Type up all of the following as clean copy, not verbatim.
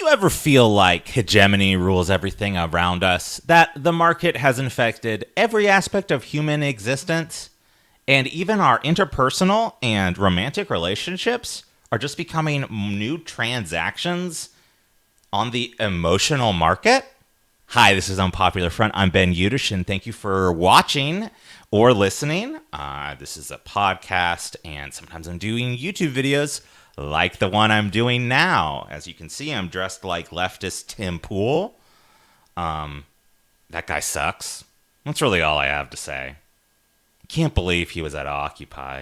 you ever feel like hegemony rules everything around us? That the market has infected every aspect of human existence? And even our interpersonal and romantic relationships are just becoming new transactions on the emotional market? Hi, this is Unpopular Front. I'm Ben Udish, and thank you for watching or listening. This is a podcast, and sometimes I'm doing YouTube videos like the one I'm doing now. As you can see, I'm dressed like leftist Tim Pool. That guy sucks. That's really all I have to say. Can't believe he was at Occupy.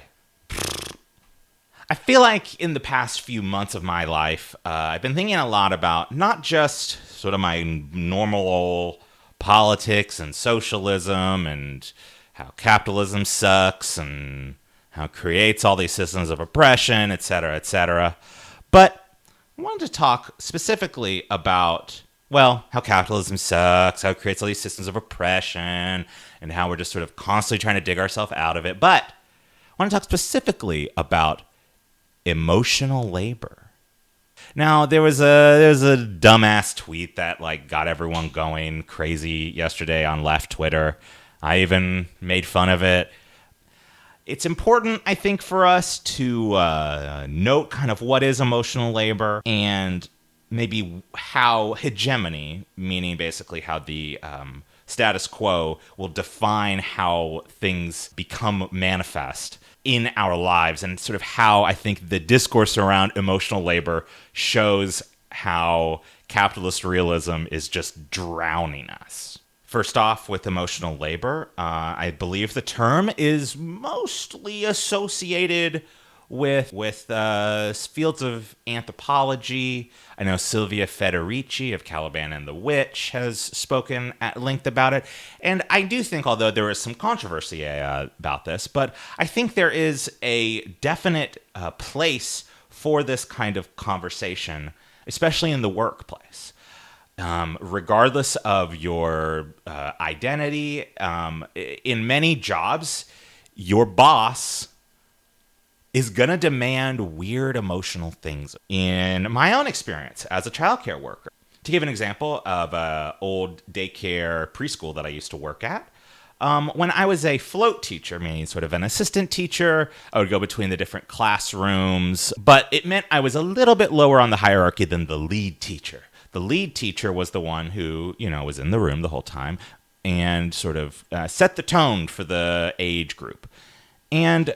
I feel like in the past few months of my life, I've been thinking a lot about not just sort of my normal politics and socialism and how capitalism sucks and how it creates all these systems of oppression, et cetera, but I wanted to talk specifically about, well, how capitalism sucks, how it creates all these systems of oppression, and how we're just sort of constantly trying to dig ourselves out of it. But I want to talk specifically about emotional labor. Now, there's a dumbass tweet that got everyone going crazy yesterday on left Twitter. I even made fun of it. It's important, I think, for us to note kind of what is emotional labor and maybe how hegemony, meaning basically how the status quo will define how things become manifest in our lives, and sort of how I think the discourse around emotional labor shows how capitalist realism is just drowning us. First off, with emotional labor, I believe the term is mostly associated with fields of anthropology. I know Silvia Federici of Caliban and the Witch has spoken at length about it. And I do think, although there is some controversy about this, but I think there is a definite place for this kind of conversation, especially in the workplace. Regardless of your identity, in many jobs, your boss is going to demand weird emotional things. In my own experience as a childcare worker, to give an example of an old daycare preschool that I used to work at, when I was a float teacher, meaning sort of an assistant teacher, I would go between the different classrooms, but it meant I was a little bit lower on the hierarchy than the lead teacher. The lead teacher was the one who, was in the room the whole time and sort of set the tone for the age group. And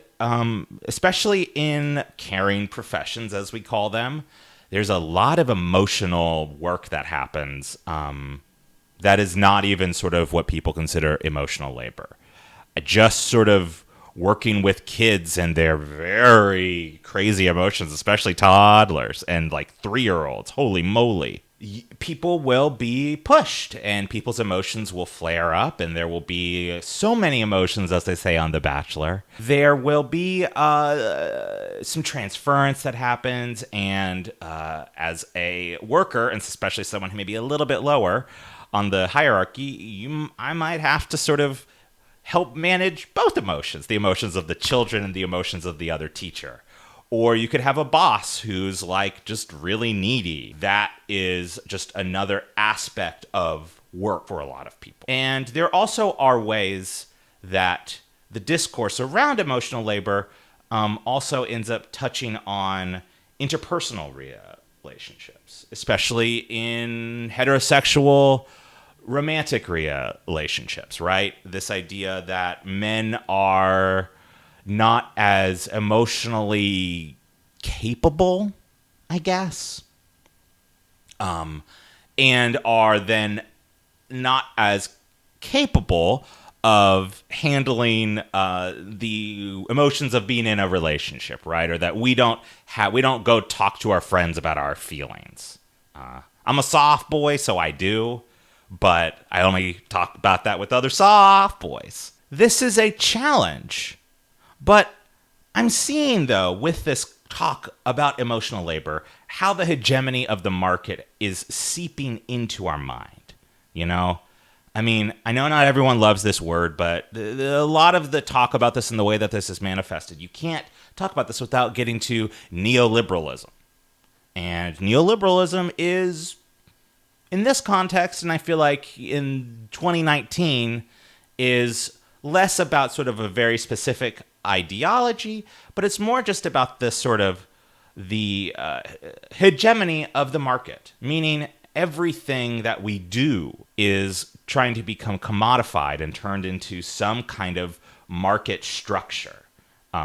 especially in caring professions, as we call them, there's a lot of emotional work that happens that is not even sort of what people consider emotional labor. Just sort of working with kids and their very crazy emotions, especially toddlers and 3-year-olds. Holy moly. People will be pushed and people's emotions will flare up, and there will be so many emotions, as they say on The Bachelor. There will be some transference that happens, and as a worker, and especially someone who may be a little bit lower on the hierarchy, I might have to sort of help manage both emotions, the emotions of the children and the emotions of the other teacher. Or you could have a boss who's just really needy. That is just another aspect of work for a lot of people. And there also are ways that the discourse around emotional labor also ends up touching on interpersonal relationships, especially in heterosexual romantic relationships, right? This idea that men are not as emotionally capable, I guess, and are then not as capable of handling the emotions of being in a relationship, right? Or that we don't go talk to our friends about our feelings. I'm a soft boy, so I do, but I only talk about that with other soft boys. This is a challenge. But I'm seeing, though, with this talk about emotional labor, how the hegemony of the market is seeping into our mind, I mean, I know not everyone loves this word, but a lot of the talk about this and the way that this is manifested, you can't talk about this without getting to neoliberalism. And neoliberalism is, in this context, and I feel like in 2019, is less about sort of a very specific ideology, but it's more just about this sort of the hegemony of the market, meaning everything that we do is trying to become commodified and turned into some kind of market structure.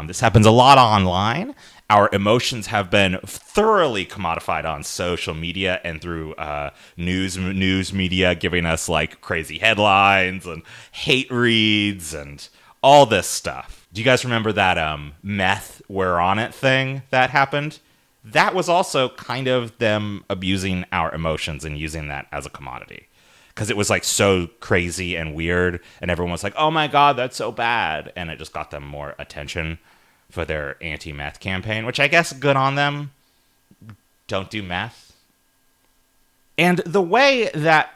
This happens a lot online. Our emotions have been thoroughly commodified on social media and through news media, giving us like crazy headlines and hate reads and all this stuff. Do you guys remember that meth we're on it thing that happened? That was also kind of them abusing our emotions and using that as a commodity. Because it was like so crazy and weird, and everyone was like, oh my God, that's so bad. And it just got them more attention for their anti-meth campaign, which I guess good on them. Don't do meth. And the way that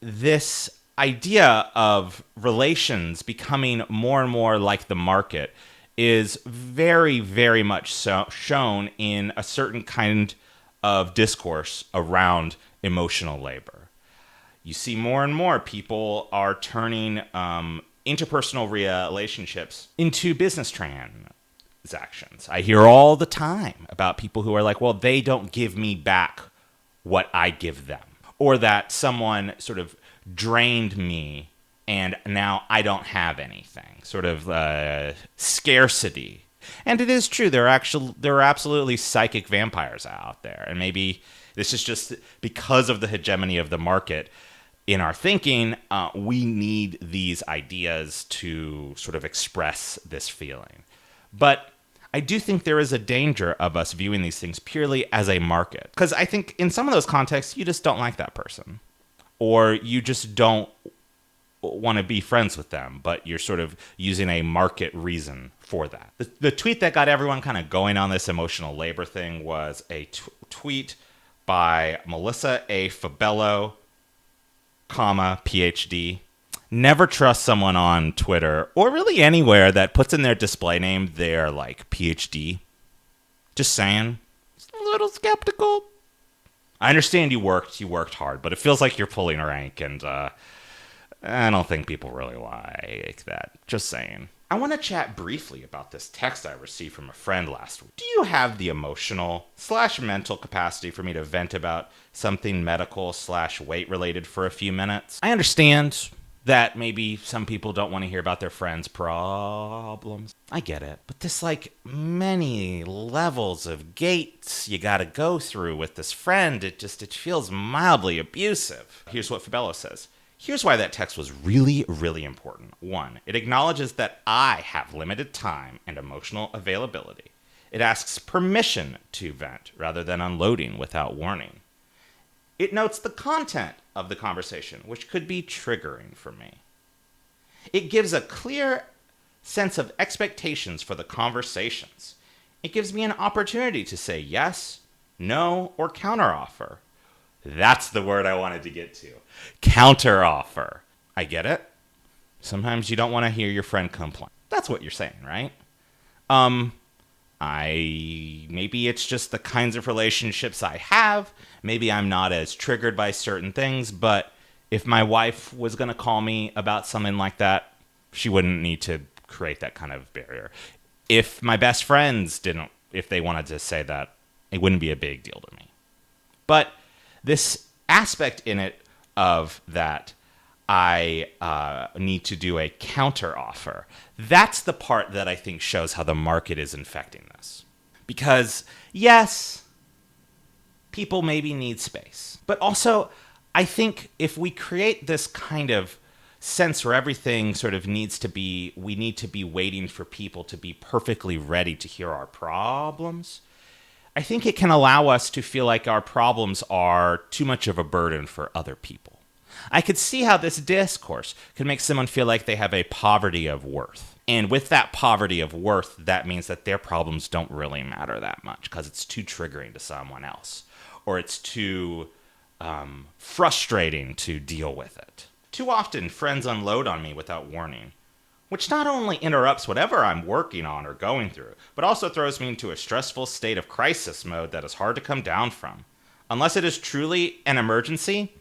this idea of relations becoming more and more like the market is very, very much so shown in a certain kind of discourse around emotional labor. You see more and more people are turning interpersonal relationships into business transactions. I hear all the time about people who are like, well, they don't give me back what I give them. Or that someone sort of drained me and now I don't have anything. Sort of scarcity. And it is true. There are absolutely psychic vampires out there. And maybe this is just because of the hegemony of the market in our thinking, we need these ideas to sort of express this feeling. But I do think there is a danger of us viewing these things purely as a market. Because I think in some of those contexts, you just don't like that person. Or you just don't want to be friends with them, but you're sort of using a market reason for that. The tweet that got everyone kind of going on this emotional labor thing was a tweet by Melissa A. Fabello, PhD. Never trust someone on Twitter or really anywhere that puts in their display name their like PhD. Just saying. Just a little skeptical. I understand you worked hard, but it feels like you're pulling rank, and I don't think people really like that. Just saying. I want to chat briefly about this text I received from a friend last week. Do you have the emotional/mental capacity for me to vent about something medical/weight related for a few minutes? I understand that maybe some people don't want to hear about their friends' problems. I get it. But there's like many levels of gates you gotta go through with this friend. It feels mildly abusive. Here's what Fabello says. Here's why that text was really, really important. 1, it acknowledges that I have limited time and emotional availability. It asks permission to vent rather than unloading without warning. It notes the content of the conversation, which could be triggering for me. It gives a clear sense of expectations for the conversations. It gives me an opportunity to say yes, no, or counteroffer. That's the word I wanted to get to. Counteroffer. I get it. Sometimes you don't want to hear your friend complain. That's what you're saying, right? Maybe it's just the kinds of relationships I have. Maybe I'm not as triggered by certain things, but if my wife was going to call me about something like that, she wouldn't need to create that kind of barrier. If my best friends if they wanted to say that, it wouldn't be a big deal to me. But this aspect in it of that I need to do a counter offer, that's the part that I think shows how the market is infecting this. Because, yes, people maybe need space. But also, I think if we create this kind of sense where everything sort of we need to be waiting for people to be perfectly ready to hear our problems, I think it can allow us to feel like our problems are too much of a burden for other people. I could see how this discourse could make someone feel like they have a poverty of worth. And with that poverty of worth, that means that their problems don't really matter that much because it's too triggering to someone else. Or it's too frustrating to deal with it. Too often, friends unload on me without warning. which not only interrupts whatever I'm working on or going through, but also throws me into a stressful state of crisis mode that is hard to come down from. Unless it is truly an emergency,